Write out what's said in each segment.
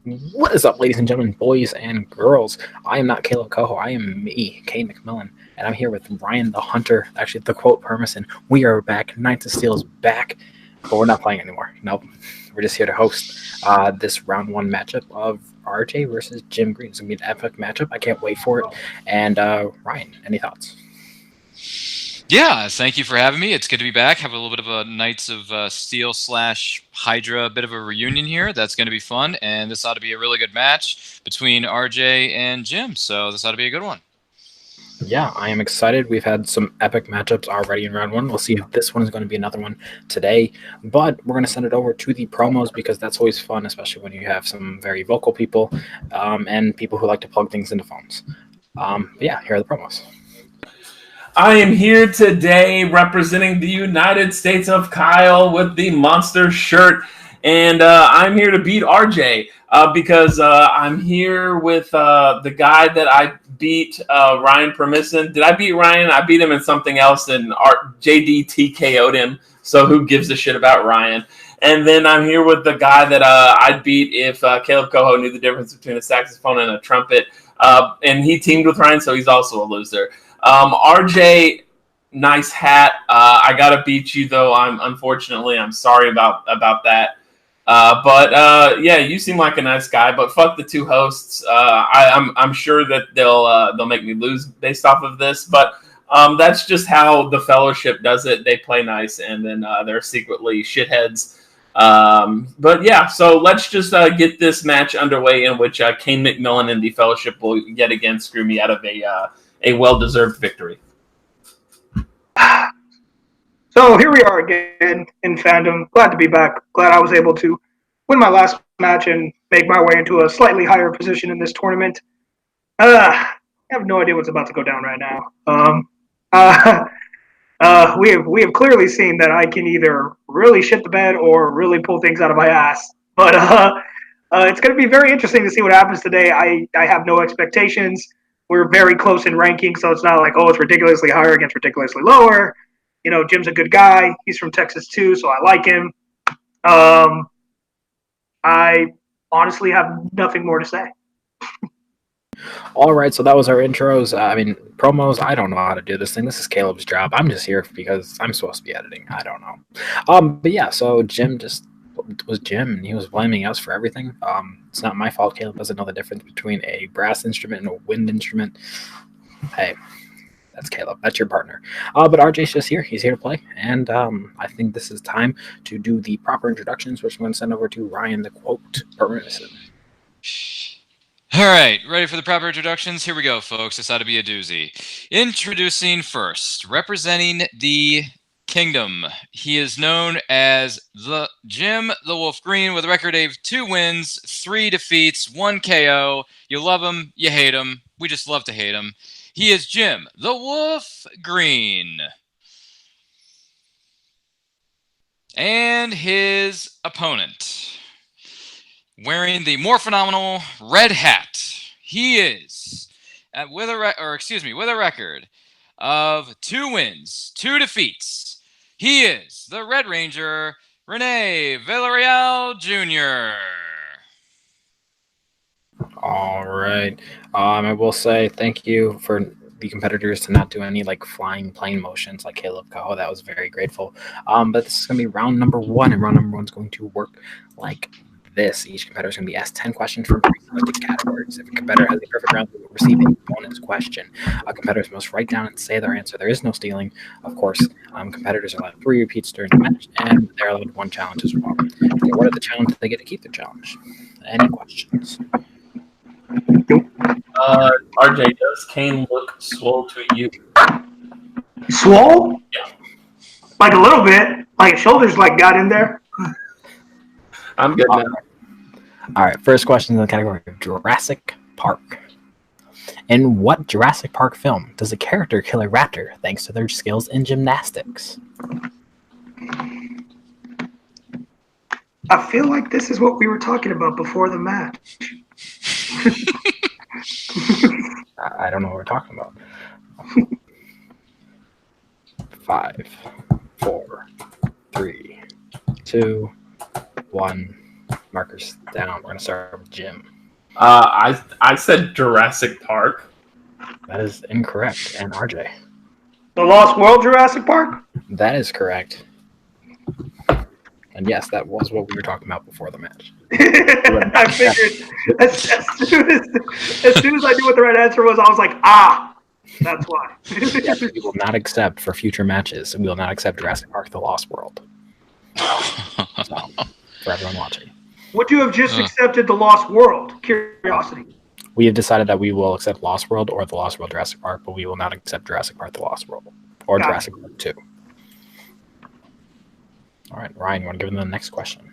What is up, ladies and gentlemen, boys and girls? I am not Kaleb Koho. I am me, Cain McMillan, and I'm here with Ryan the Hunter, actually the quote Permison. We are back. Knights of Steel is back, but we're not playing anymore. Nope. We're just here to host this round one matchup of RJ versus Jim Green. It's going to be an epic matchup. I can't wait for it. And Ryan, any thoughts? Yeah, thank you for having me. It's good to be back. Have a little bit of a Knights of Steel / Hydra bit of a reunion here. That's going to be fun, and this ought to be a really good match between RJ and Jim. So this ought to be a good one. Yeah, I am excited. We've had some epic matchups already in round one. We'll see if this one is going to be another one today. But we're going to send it over to the promos because that's always fun, especially when you have some very vocal people and people who like to plug things into phones. But yeah, here are the promos. I am here today representing the United States of Kyle with the Monster shirt. And I'm here to beat RJ because I'm here with the guy that I beat, Ryan Permison. Did I beat Ryan? I beat him in something else, and JD TKO'd him. So who gives a shit about Ryan? And then I'm here with the guy that I'd beat if Kaleb Koho knew the difference between a saxophone and a trumpet. And he teamed with Ryan, so he's also a loser. RJ, nice hat. I gotta beat you though. I'm sorry about that. But yeah, you seem like a nice guy. But fuck the two hosts. I'm sure that they'll make me lose based off of this. But that's just how the Fellowship does it. They play nice, and then they're secretly shitheads. But yeah, so let's just get this match underway in which Cain McMillan and the Fellowship will yet again screw me out of a well-deserved victory. So here we are again in Fandom. Glad to be back. Glad I was able to win my last match and make my way into a slightly higher position in this tournament. I have no idea what's about to go down right now. We have clearly seen that I can either really shit the bed or really pull things out of my ass. But it's going to be very interesting to see what happens today. I have no expectations. We're very close in ranking, so it's not like, oh, it's ridiculously higher against ridiculously lower. You know, Jim's a good guy. He's from Texas too, so I like him. I honestly have nothing more to say. All right, so that was our intros. Promos. I don't know how to do this thing. This is Kaleb's job. I'm just here because I'm supposed to be editing. I don't know. But yeah, so Jim was Jim, and he was blaming us for everything. It's not my fault. Kaleb doesn't know the difference between a brass instrument and a wind instrument. Hey, that's Kaleb. That's your partner. But RJ's just here. He's here to play, and I think this is time to do the proper introductions, which I'm going to send over to Ryan, the quote Permison. All right, ready for the proper introductions? Here we go, folks. This ought to be a doozy. Introducing first, representing the Kingdom. He is known as the Jim the Wolf Green with a record of 2 wins, 3 defeats, 1 KO. You love him, you hate him. We just love to hate him. He is Jim the Wolf Green. And his opponent, wearing the more phenomenal red hat, he is with a record of 2 wins, 2 defeats. He is the Red Ranger, Rene Villarreal Jr. All right. I will say thank you for the competitors to not do any flying plane motions like Kaleb Koho. That was very grateful. But this is going to be round number 1, and round number 1 is going to work like this. Each competitor is going to be asked 10 questions from pre-selected categories. If a competitor has a perfect round, they will receive a bonus question. Competitors must write down and say their answer. There is no stealing, of course. Competitors are allowed 3 repeats during the match, and they're allowed 1 challenge as well. If they awarded the challenge, they get to keep the challenge. Any questions? RJ, does Cain look swole to you? Swole? Yeah. Like a little bit. Like his shoulders got in there. I'm good now. All right, first question in the category of Jurassic Park. In what Jurassic Park film does a character kill a raptor thanks to their skills in gymnastics? I feel like this is what we were talking about before the match. I don't know what we're talking about. 5, 4, 3, 2, 1. Markers down. We're gonna start with Jim. I said Jurassic Park. That is incorrect. And RJ. The Lost World Jurassic Park? That is correct. And yes, that was what we were talking about before the match. I figured as soon as I knew what the right answer was, I was like, that's why. Yes, we will not accept for future matches. We will not accept Jurassic Park: The Lost World. So, for everyone watching, Would you have just accepted The Lost World? Curiosity. we have decided that we will accept Lost World or The Lost World Jurassic Park, but we will not accept Jurassic Park: The Lost World or Got it. Jurassic Park 2. All right, Ryan, you want to give them the next question?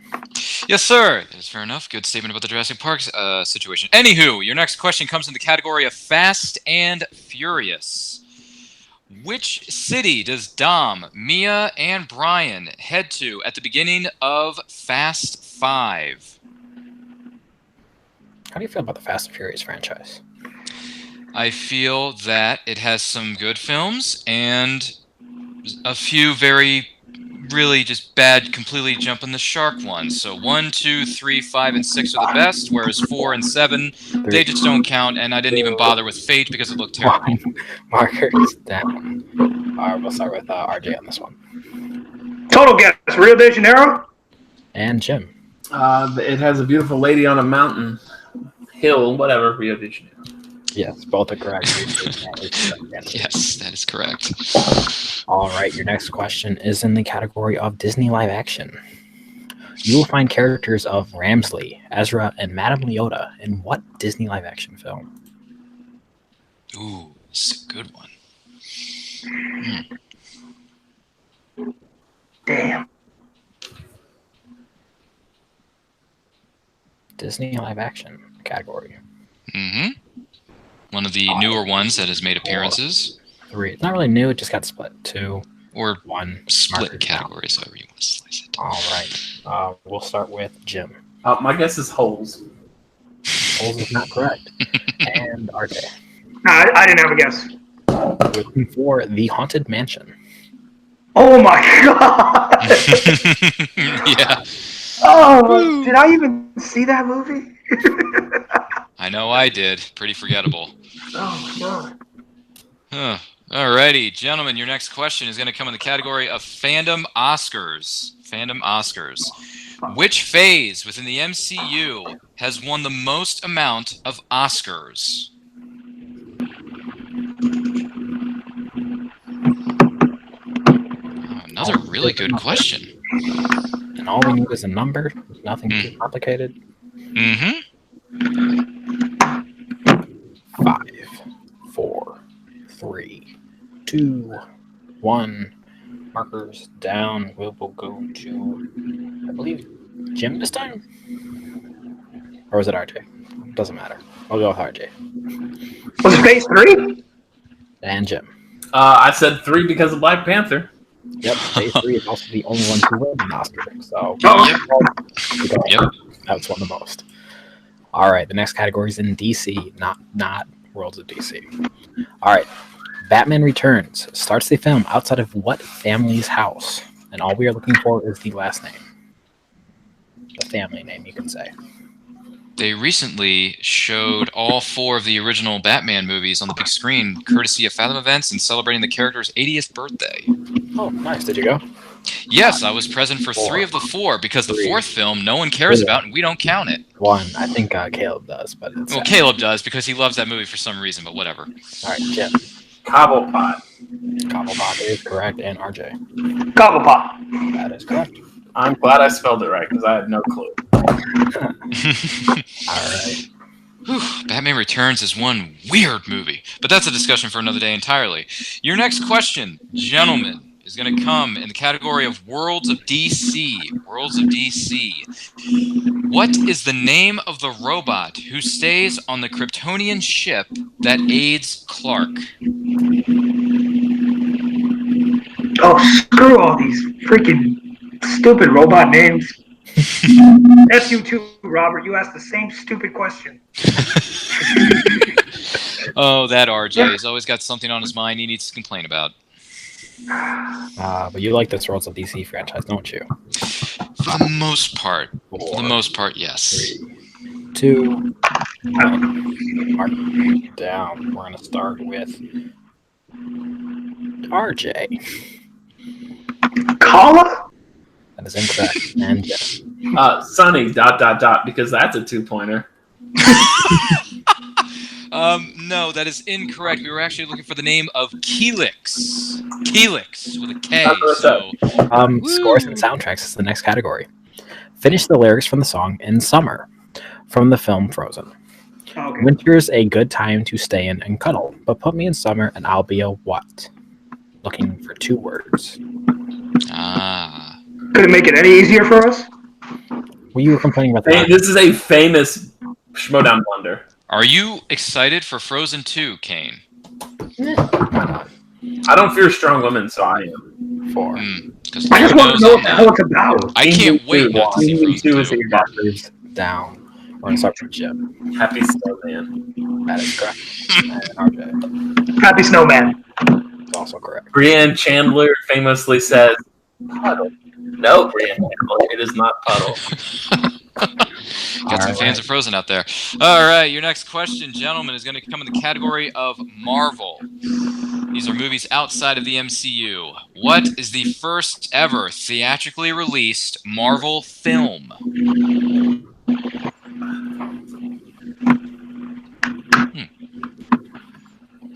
Yes, sir. That's fair enough. Good statement about the Jurassic Park situation. Anywho, your next question comes in the category of Fast and Furious. Which city does Dom, Mia, and Brian head to at the beginning of Fast 5? How do you feel about the Fast and Furious franchise? I feel that it has some good films and a few very really just bad, completely jumping the shark ones. So 1, 2, 3, 5, and 6 are the best, whereas 4 and 7, they just don't count, and I didn't even bother with Fate because it looked terrible. Markers down. All right, we'll start with RJ on this one. Total guess. Rio de Janeiro? And Jim. It has a beautiful lady on a mountain, hill, whatever, Rio de Janeiro. Yes, both are correct. Yes, that is correct. All right, your next question is in the category of Disney live action. You will find characters of Ramsley, Ezra, and Madame Leota in what Disney live action film? Ooh, this is a good one. Damn. Disney live action category. Mm-hmm. One of the newer ones that has made appearances. 3. It's not really new, it just got split. 2 or 1. Split categories, however you want to slice it. All right. We'll start with Jim. My guess is Holes. Holes is not correct. And RJ. No, I didn't have a guess. We're looking for The Haunted Mansion. Oh my god! Yeah. Oh, did I even see that movie? I know I did. Pretty forgettable. Oh my god. Huh. Alrighty, gentlemen, your next question is going to come in the category of Fandom Oscars. Fandom Oscars. Which phase within the MCU has won the most amount of Oscars? Another really good question. And all we need is a number. Nothing too complicated. Mm-hmm. 5, 4, 3, 2, 1. Markers down. We will go to, I believe, Jim this time? Or was it RJ? Doesn't matter. I'll go with RJ. Was it phase 3? And Jim. I said 3 because of Black Panther. Yep, phase 3 is also the only one to win an Oscar. So, Yep. That's one of the most. All right, the next category is in DC, not Worlds of DC. All right, Batman Returns starts the film outside of what family's house? And all we are looking for is the last name. The family name, you can say. They recently showed all 4 of the original Batman movies on the big screen, courtesy of Fathom Events and celebrating the character's 80th birthday. Oh, nice. Did you go? Yes, I was present for 3 of the 4 because the 4th film no one cares about and we don't count it. 1. I think Caleb does, but it's... Well, Caleb does because he loves that movie for some reason, but whatever. All right, Jim. Cobblepot. Cobblepot is correct, and RJ. Cobblepot. That is correct. I'm glad I spelled it right because I had no clue. All right. Whew, Batman Returns is one weird movie, but that's a discussion for another day entirely. Your next question, gentlemen, is going to come in the category of Worlds of DC. Worlds of DC. What is the name of the robot who stays on the Kryptonian ship that aids Clark? Oh, screw all these freaking stupid robot names. That's you too, Robert. You asked the same stupid question. Oh, that RJ has always got something on his mind he needs to complain about. But you like this Worlds of DC franchise, don't you? For the most part. Four, For the most part, yes. 3, 2, 1. Mark down. We're going to start with RJ. Kala? That is incorrect. And Sunny, ... because that's a 2-pointer. No, that is incorrect. We were actually looking for the name of Keelix. Keelix with a K. So, scores and soundtracks is the next category. Finish the lyrics from the song In Summer from the film Frozen. Okay. Winter's a good time to stay in and cuddle, but put me in summer and I'll be a what? Looking for 2 words. Could it make it any easier for us? Well, you were complaining about that. This is a famous Schmodown blunder. are you excited for Frozen 2, Cain? Why not? I don't fear strong women, so I am. 4. Because I just want to know what the hell it's about. I can't wait not to see Frozen 2. Doctors down. We're going to start with Jim. Happy Snowman. That is correct. And RJ. Happy Snowman. Is also correct. Brienne Chandler famously says, "Puddle." No, Brienne Chandler, it is not puddle. Got some fans of Frozen out there. All right, your next question, gentlemen, is going to come in the category of Marvel. These are movies outside of the MCU. What is the first ever theatrically released Marvel film?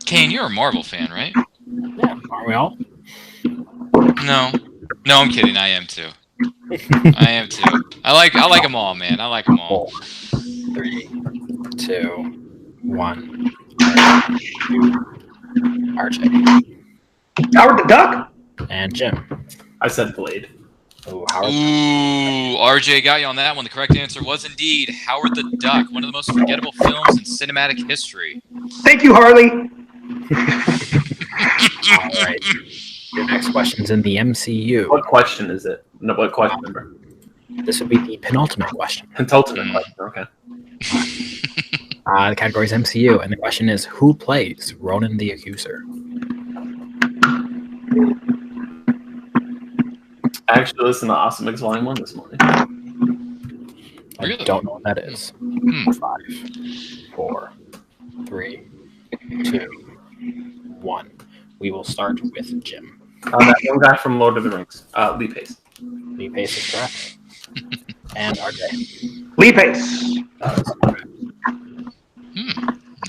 Cain, you're a Marvel fan, right? Yeah, are we all? No, I'm kidding. I am too. I am too. I like them all, man. I like them all. 3, 2, 1. RJ. Howard the Duck? And Jim. I said Blade. Ooh, Howard. Ooh, RJ got you on that one. The correct answer was indeed Howard the Duck, one of the most forgettable films in cinematic history. Thank you, Harley. All right. Your next question's in the MCU. What question is it? No, what question number? This would be the penultimate question. Penultimate question, okay. The category is MCU, and the question is, who plays Ronan the Accuser? I actually listened to Awesome Mix Volume 1 this morning. I don't know what that is. 5, 4, 3, 2, 1. We will start with Jim. That one guy from Lord of the Rings, Lee Pace. Lee Pace is correct. And RJ. Lee Pace.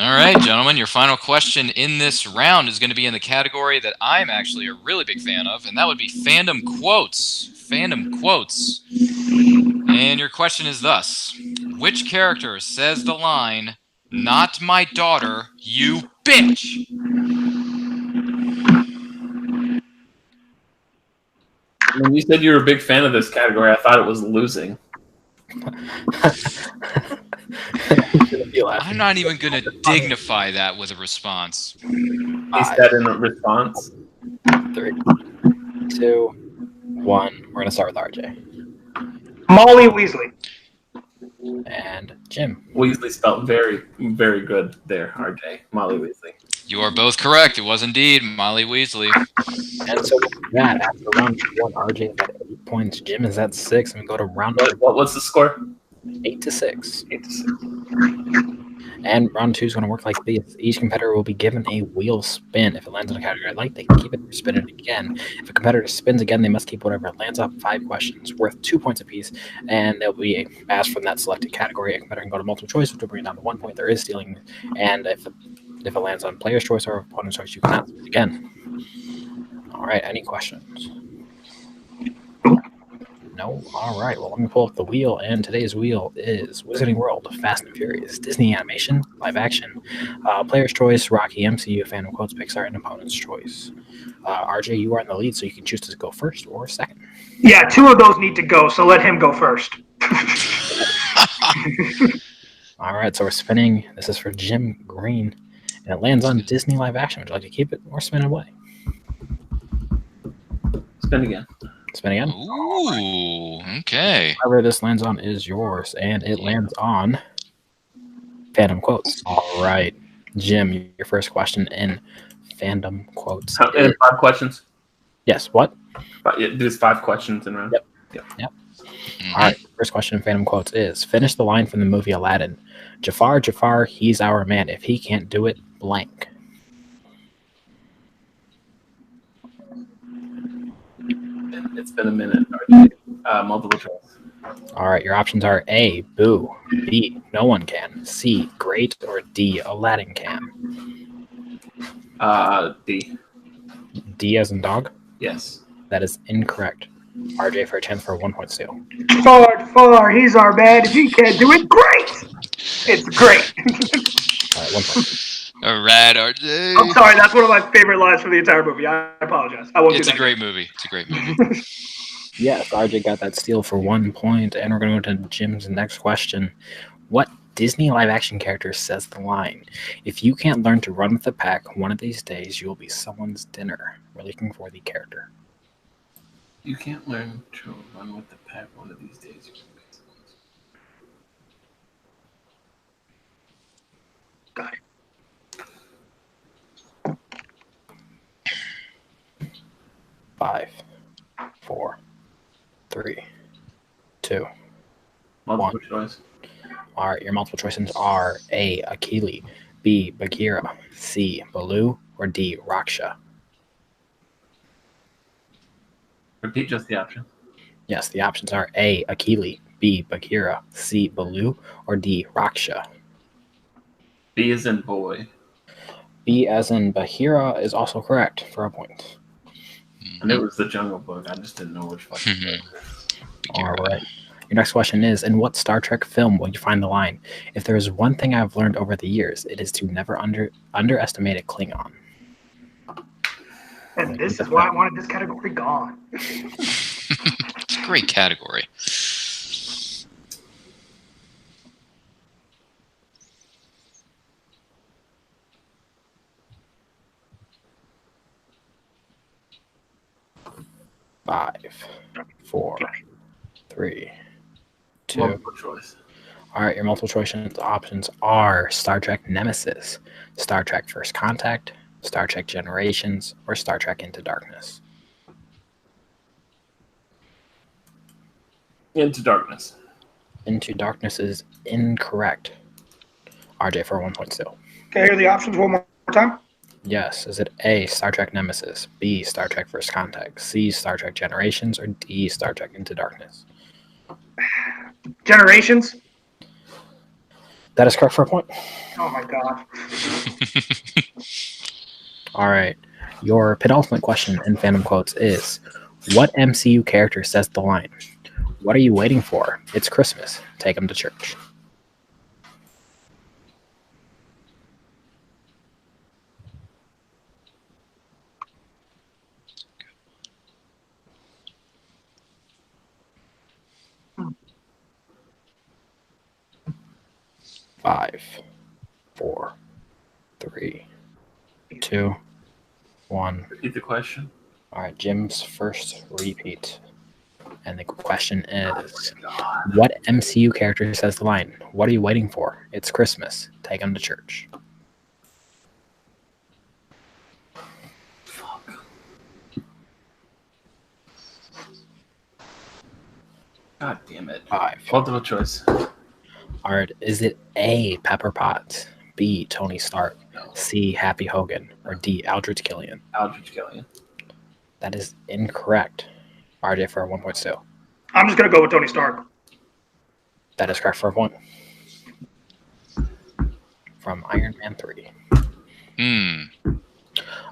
All right, gentlemen, your final question in this round is going to be in the category that I'm actually a really big fan of, and that would be fandom quotes. Fandom quotes. And your question is thus: which character says the line, "Not my daughter, you bitch"? When you said you were a big fan of this category, I thought it was losing. I'm not even going to dignify that with a response. He said in a response. 3, 2, 1. We're going to start with RJ. Molly Weasley. And Jim. Weasley spelled very, very good there, RJ. Molly Weasley. You are both correct. It was indeed Molly Weasley. And so with that, after round 1, RJ is at 8 points. Jim is at 6. And we go to round 2. What's the score? 8 to 6. 8 to 6. And round 2 is going to work like this. Each competitor will be given a wheel spin. If it lands on a category I like, they can keep it or spin it again. If a competitor spins again, they must keep whatever it lands on. 5 questions worth 2 points apiece. And they'll be asked from that selected category. A competitor can go to multiple choice, which will bring it down to 1 point. There is stealing. And if it lands on player's choice or opponent's choice, you cannot spin again. All right, any questions? No? All right, well, let me pull up the wheel, and today's wheel is Wizarding World, Fast and Furious, Disney Animation, Live Action, Player's Choice, Rocky, MCU, Fandom Quotes, Pixar, and Opponent's Choice. RJ, you are in the lead, so you can choose to go first or second. Yeah, 2 of those need to go, so let him go first. All right, so we're spinning. This is for Jim Green, and it lands on Disney Live Action. Would you like to keep it or spin it away? Spin again. Spin again? Ooh, okay. Whatever this lands on is yours, and it lands on Fandom Quotes. All right. Jim, your first question in Fandom Quotes. 5 questions? Yes, what? There's 5 questions in round. Yep. All right, first question in Phantom Quotes is, finish the line from the movie Aladdin. Jafar, Jafar, he's our man. If he can't do it, blank. It's been a minute. RJ. Multiple choice. All right, your options are A, Boo, B, no one can, C, great, or D, Aladdin can. D. D as in dog? Yes. That is incorrect. RJ for a chance for 1 point steal. Jafar, he's our man. If he can't do it, great. It's great. All right, 1 point. All right, RJ. I'm sorry, that's one of my favorite lines from the entire movie. I apologize. I won't do It's that. a great movie. It's a great movie. Yes, RJ got that steal for 1 point, and we're going to go to Jim's next question. What Disney live-action character says the line, if you can't learn to run with the pack, one of these days you will be someone's dinner? We're looking for the character. You can't learn to run with the pack one of these days. Got it. Five, 4, 3, 2. Multiple choice. All right, your multiple choices are A, Akili, B, Bagheera, C, Baloo, or D, Raksha. Repeat just the option. Yes, the options are A, Akili, B, Bagheera, C, Baloo, or D, Raksha. B is in boy. B as in Bagheera is also correct for a point. I knew it was the Jungle Book. I just didn't know which fucking book. All right. Your next question is, in what Star Trek film will you find the line, if there is one thing I've learned over the years, it is to never underestimate a Klingon? And this is why I wanted this category gone. It's a great category. Five, 4, 3, 2. Multiple choice. All right, your multiple choice options are Star Trek Nemesis, Star Trek First Contact, Star Trek Generations, or Star Trek Into Darkness. Into Darkness. Into Darkness is incorrect. RJ for 1 point still. Can I hear the options one more time? Yes. Is it A, Star Trek Nemesis, B, Star Trek First Contact, C, Star Trek Generations, or D, Star Trek Into Darkness? Generations? That is correct for a point. Oh my god. All right. Your penultimate question in Phantom Quotes is, what MCU character says the line, what are you waiting for? It's Christmas. Take them to church. Five, 4, 3, 2, 1. Repeat the question. All right, Jim's first repeat. And the question is, God. what MCU character says the line, what are you waiting for? It's Christmas. Take them to church. Fuck. God damn it. 5. Multiple choice. All right, is it A, Pepper Potts, B, Tony Stark, No. C, Happy Hogan, or D, Aldrich Killian? Aldrich Killian. That is incorrect. RJ for a 1 point still. I'm just going to go with Tony Stark. That is correct for a point. From Iron Man 3.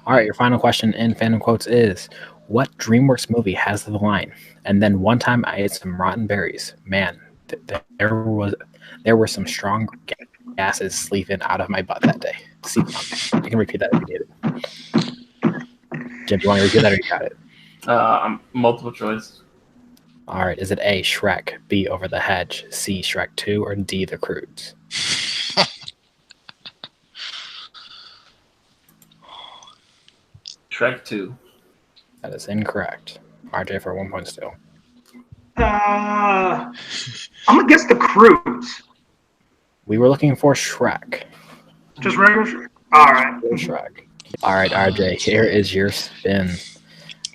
All right, your final question in Phantom Quotes is, what DreamWorks movie has the line, and then one time I ate some rotten berries. Man, there were some strong gases sleeping out of my butt that day. See, I can repeat that if you need it. Jim, do you want to repeat that or you got it? Multiple choice. All right, is it A, Shrek, B, Over the Hedge, C, Shrek 2, or D, The Croods? Shrek 2. That is incorrect. RJ for 1 point still. I'm going to guess The Cruise. We were looking for Shrek. Just regular Shrek? All right. Shrek. All right, RJ, here is your spin.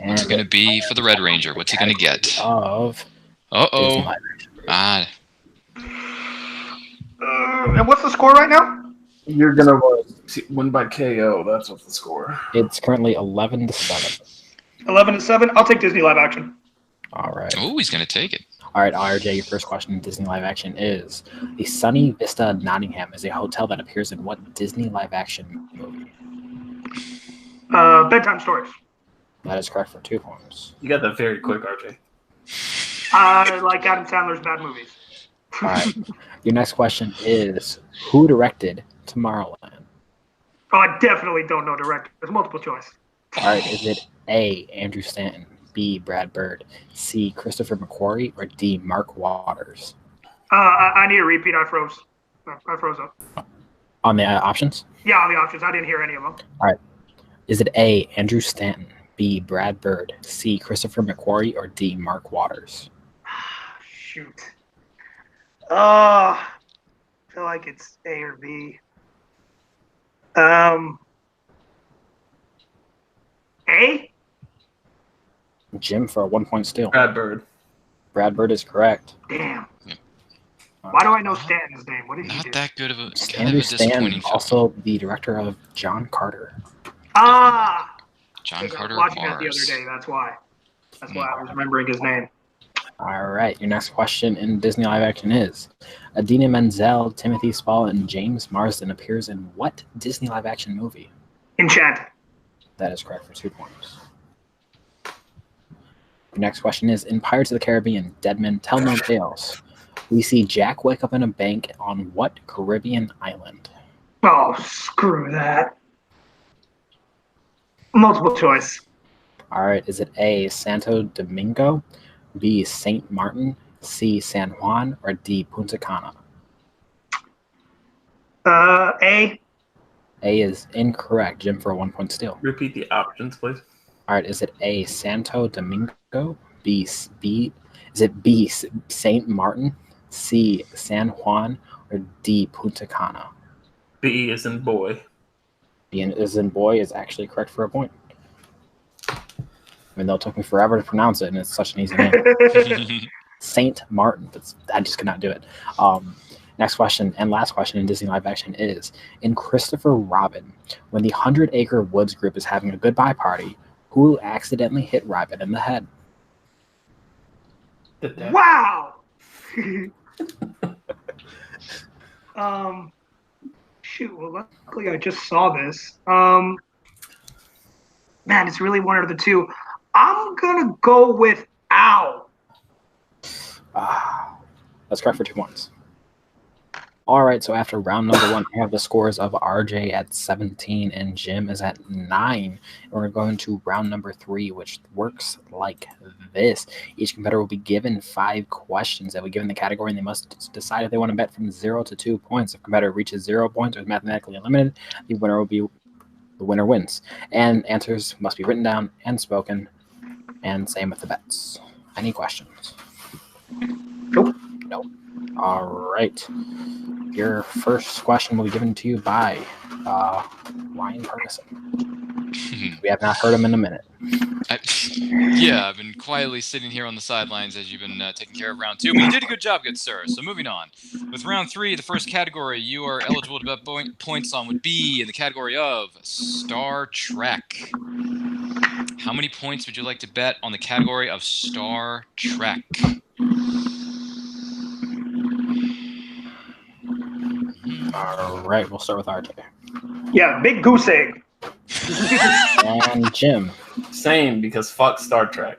What's it going to be for the Red Ranger? What's he going to get? Of Uh-oh. Disney live action. And what's the score right now? You're gonna win by KO. That's what's the score. It's currently 11-7. 11-7. I'll take Disney live action. All right. Oh, he's going to take it. All right, RJ, your first question in Disney live action is: the Sunny Vista Nottingham is a hotel that appears in what Disney live action movie? Bedtime Stories. That is correct for 2 points. You got that very quick, RJ. I like Adam Sandler's bad movies. All right. Your next question is: who directed Tomorrowland? Oh, I definitely don't know director. There's multiple choice. All right. Is it A, Andrew Stanton, B, Brad Bird, C, Christopher McQuarrie, or D, Mark Waters? I need a repeat. I froze. I froze up. On the options? Yeah, on the options. I didn't hear any of them. All right. Is it A, Andrew Stanton, B, Brad Bird, C, Christopher McQuarrie, or D, Mark Waters? Shoot. I feel like it's A or B. A? Jim for a 1 point steal. Brad Bird. Brad Bird is correct. Damn. Why do I know Stanton's name? What did he do? Not that good of a, kind of Andrew a disappointing Stanton, film. also the director of John Carter. Ah! John I was Carter watching that the Mars. other day. That's why. That's why I was remembering his name. All right, your next question in Disney live action is: Adina Menzel, Timothy Spall, and James Marsden appears in what Disney live action movie? Enchanted. That is correct for 2 points. Your next question is: in Pirates of the Caribbean, Dead Men Tell No Tales, we see Jack wake up in a bank on what Caribbean island? Oh, screw that. Multiple choice. All right, is it A, Santo Domingo, B, Saint Martin, C, San Juan, or D, Punta Cana? A. A is incorrect. Jim for a 1 point steal. Repeat the options, please. All right, is it A, Santo Domingo, B, is it B, Saint Martin, C, San Juan, or D, Punta Cana? B is in boy. B is in boy is actually correct for a point. I mean, it took me forever to pronounce it, and it's such an easy name. Saint Martin, but I just could not do it. Next question and last question in Disney live action is: in Christopher Robin, when the 100 Acre Woods group is having a goodbye party, who accidentally hit Robin in the head? Wow! Shoot, well, luckily I just saw this. Man, it's really one of the two. I'm gonna go with Ow. That's correct for 2 points. All right, so after round number 1, I have the scores of RJ at 17 and Jim is at 9. And we're going to round number 3, which works like this. Each competitor will be given 5 questions that will be given the category, and they must decide if they want to bet from 0 to 2 points. If a competitor reaches 0 points or is mathematically eliminated, the winner wins. And answers must be written down and spoken, and same with the bets. Any questions? Nope. Nope. All right. Your first question will be given to you by Ryan Ferguson. We have not heard him in a minute. I've been quietly sitting here on the sidelines as you've been taking care of round 2. But you did a good job, good sir. So moving on. With round 3, the first category you are eligible to bet points on would be in the category of Star Trek. How many points would you like to bet on the category of Star Trek? All right, we'll start with RJ. Yeah, big goose egg. And Jim. Same, because fuck Star Trek.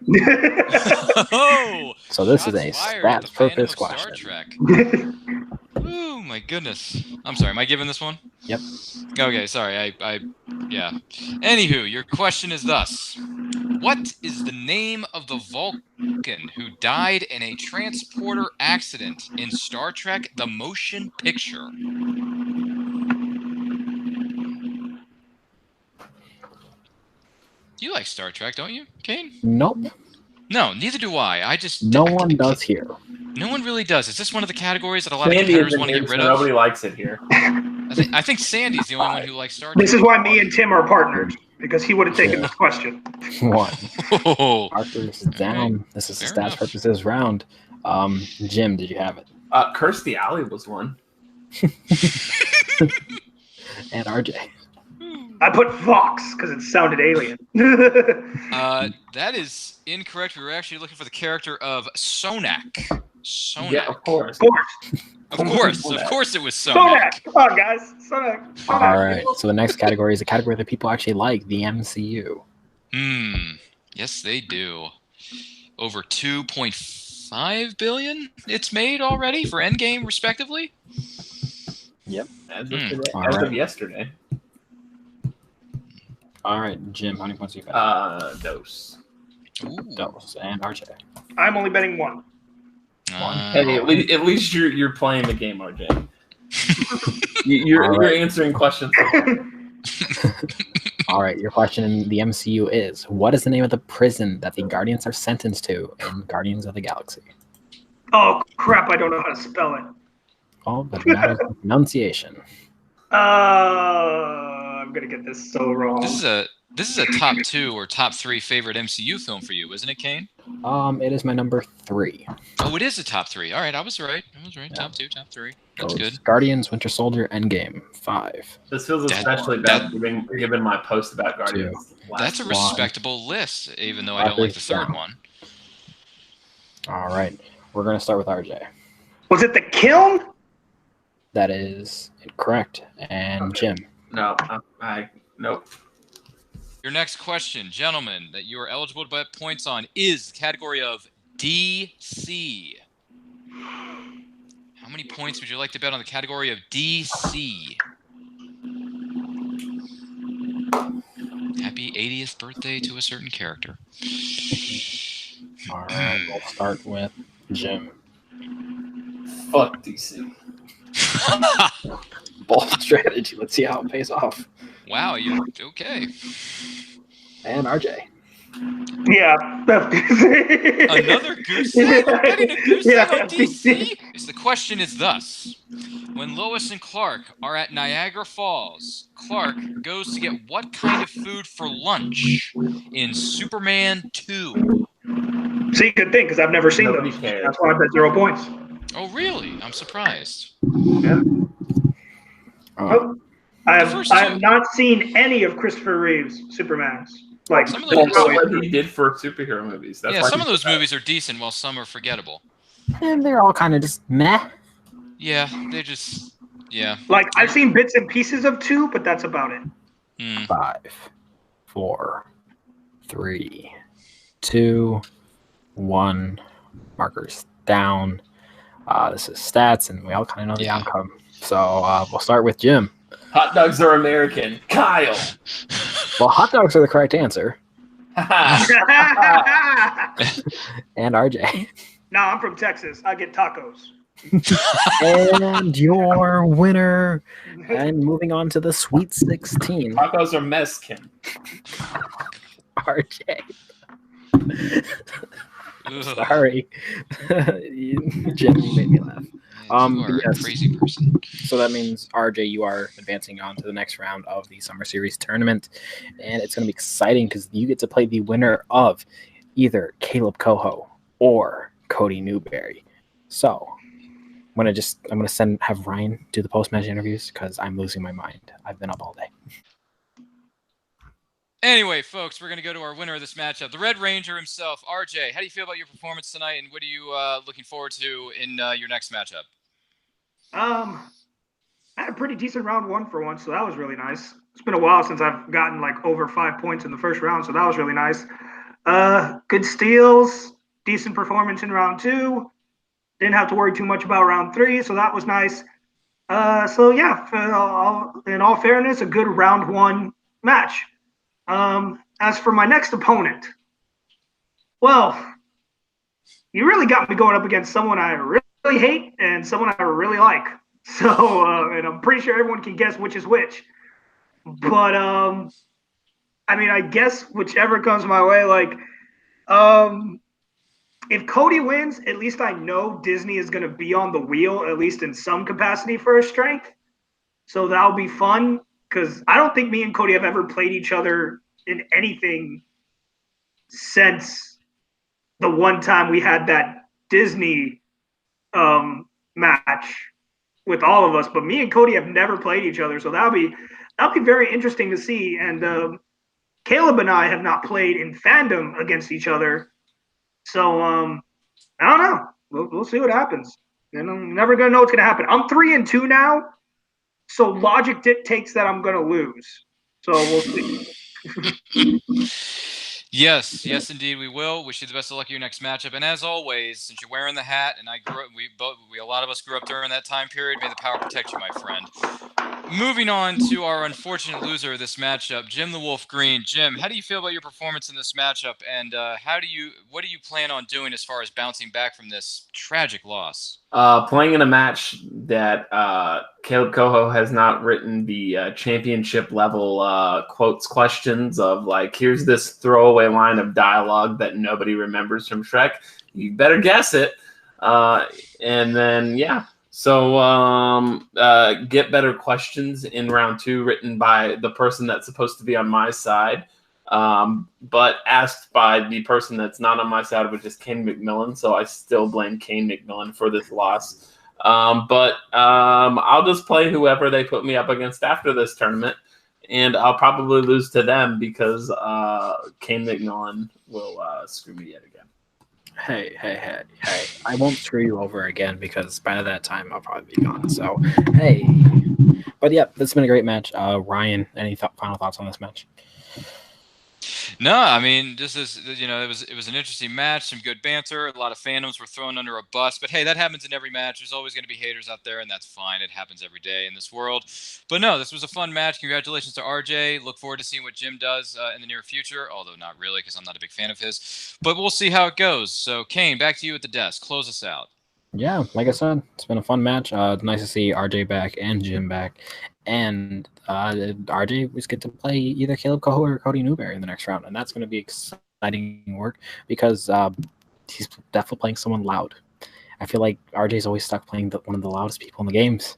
Oh! So this is Shots a fired at the stats-focused fandom of question. Star Trek. Oh my goodness. I'm sorry, am I giving this one? Yep. Okay, sorry, yeah. Anywho, your question is thus. What is the name of the Vulcan who died in a transporter accident in Star Trek The Motion Picture? You like Star Trek, don't you, Cain? Nope. No, neither do I. No one does here. No one really does. Is this one of the categories that a lot of Sandy competitors isn't want to here, get so rid of? nobody likes it here. I think Sandy's the only one who likes Star Trek. This is why me and Tim are partners, because he would have taken Yeah. this question. 1. Oh, Arthur's down. This is a Fair stats enough. purposes round. Jim, did you have it? Curse the Alley was one. And RJ. I put Fox because it sounded alien. That is incorrect. We were actually looking for the character of Sonak. Sonak. Yeah, of course. Of course it was Sonak. Sonak! Come on, guys. Sonak. All right. So the next category is a category that people actually like, the MCU. Yes, they do. Over 2.5 billion it's made already for Endgame, respectively. Yep. As of yesterday. All right, Jim, how many points do you bet? Dose. Dose. And RJ. I'm only betting one. Hey, at least you're playing the game, RJ. You're answering questions. All right, your question in the MCU is, what is the name of the prison that the Guardians are sentenced to in Guardians of the Galaxy? Oh, crap, I don't know how to spell it. Oh, but matters of pronunciation. I'm going to get this so wrong. This is a top 2 or top 3 favorite MCU film for you, isn't it, Cain? It is my number 3. Oh, it is a top 3. All right, I was right. Yeah. Top 2, top 3. That's good. Guardians, Winter Soldier, Endgame, 5. This feels especially bad given my post about Guardians. That's a respectable list, even though I don't like the third one. All right, we're going to start with RJ. Was it the Kiln? That is incorrect. And Jim. No, nope. Your next question, gentlemen, that you are eligible to bet points on is the category of DC. How many points would you like to bet on the category of DC? Happy 80th birthday to a certain character. All right, we'll start with Jim. Fuck DC. Bold strategy. Let's see how it pays off. Wow, you okay? And RJ. Yeah. Another goose egg? We're getting a goose egg on DC? So the question is thus. When Lois and Clark are at Niagara Falls, Clark goes to get what kind of food for lunch in Superman 2? See, good thing, because I've never seen Nobody those. cares. That's why I bet 0 points. Oh, really? I'm surprised. Yeah. I have not seen any of Christopher Reeve's Supermans. Like some of those what he did for superhero movies. That's why some of those movies are decent, while some are forgettable. And they're all kind of just meh. Yeah, they just Like I've seen bits and pieces of 2, but that's about it. 5, 4, 3, 2, 1. Markers down. This is stats, and we all kind of know the outcome. So we'll start with Jim. Hot dogs are American. Kyle. Well, hot dogs are the correct answer. And RJ. No, I'm from Texas. I get tacos. And your winner. And moving on to the Sweet 16. Tacos are Mexican. RJ. Ugh. Sorry. Jim, you made me laugh. You are a crazy person. So that means, RJ, you are advancing on to the next round of the Summer Series tournament. And it's going to be exciting because you get to play the winner of either Kaleb Koho or Cody Newberry. So I'm going to have Ryan do the post-match interviews because I'm losing my mind. I've been up all day. Anyway, folks, we're going to go to our winner of this matchup, the Red Ranger himself, RJ. How do you feel about your performance tonight, and what are you looking forward to in your next matchup? I had a pretty decent round 1 for once, so that was really nice. It's been a while since I've gotten like over 5 points in the first round, so that was really nice. Good steals, decent performance in round 2. Didn't have to worry too much about round 3, so that was nice. So yeah, in all fairness, a good round 1 match. As for my next opponent, well, you really got me going up against someone I really hate and someone I really like. So, and I'm pretty sure everyone can guess which is which. But, I mean, I guess whichever comes my way, like, if Cody wins, at least I know Disney is going to be on the wheel, at least in some capacity for his strength. So that'll be fun. Because I don't think me and Cody have ever played each other in anything since the one time we had that Disney match with all of us, but me and Cody have never played each other, so that'll be very interesting to see. And Kaleb and I have not played in Fandom against each other, so I don't know. We'll see what happens. And I'm never gonna know what's gonna happen. I'm 3-2 now, so logic dictates that I'm gonna lose. So we'll see. Yes, indeed, we will. Wish you the best of luck in your next matchup. And as always, since you're wearing the hat, and a lot of us grew up during that time period, may the power protect you, my friend. Moving on to our unfortunate loser of this matchup, Jim the Wolf Green. Jim, how do you feel about your performance in this matchup, and what do you plan on doing as far as bouncing back from this tragic loss? Playing in a match that Kaleb Koho has not written the championship level questions of, like, here's this throwaway line of dialogue that nobody remembers from Shrek. You better guess it. And then, yeah. So get better questions in round 2 written by the person that's supposed to be on my side, but asked by the person that's not on my side, which is Cain McMillan. So I still blame Cain McMillan for this loss. But I'll just play whoever they put me up against after this tournament, and I'll probably lose to them because Cain McMillan will screw me yet again. Hey, I won't screw you over again because by that time I'll probably be gone. So, hey. But yeah, this has been a great match. Ryan, any final thoughts on this match? No, I mean, just as it was an interesting match, some good banter. A lot of fandoms were thrown under a bus, but hey, that happens in every match. There's always going to be haters out there, and that's fine. It happens every day in this world. But no, this was a fun match. Congratulations to RJ. Look forward to seeing what Jim does in the near future, although not really because I'm not a big fan of his. But we'll see how it goes. So, Cain, back to you at the desk. Close us out. Yeah, like I said, it's been a fun match. Nice to see RJ back and Jim back. And RJ was get to play either Kaleb Koho or Cody Newberry in the next round. And that's going to be exciting work because he's definitely playing someone loud. I feel like RJ's always stuck playing one of the loudest people in the games.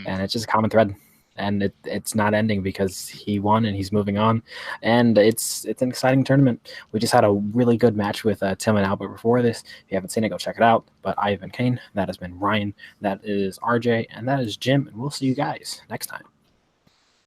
And it's just a common thread. And it's not ending because he won and he's moving on. And it's an exciting tournament. We just had a really good match with Tim and Albert before this. If you haven't seen it, go check it out. But I have been Cain. That has been Ryan. That is RJ. And that is Jim. And we'll see you guys next time.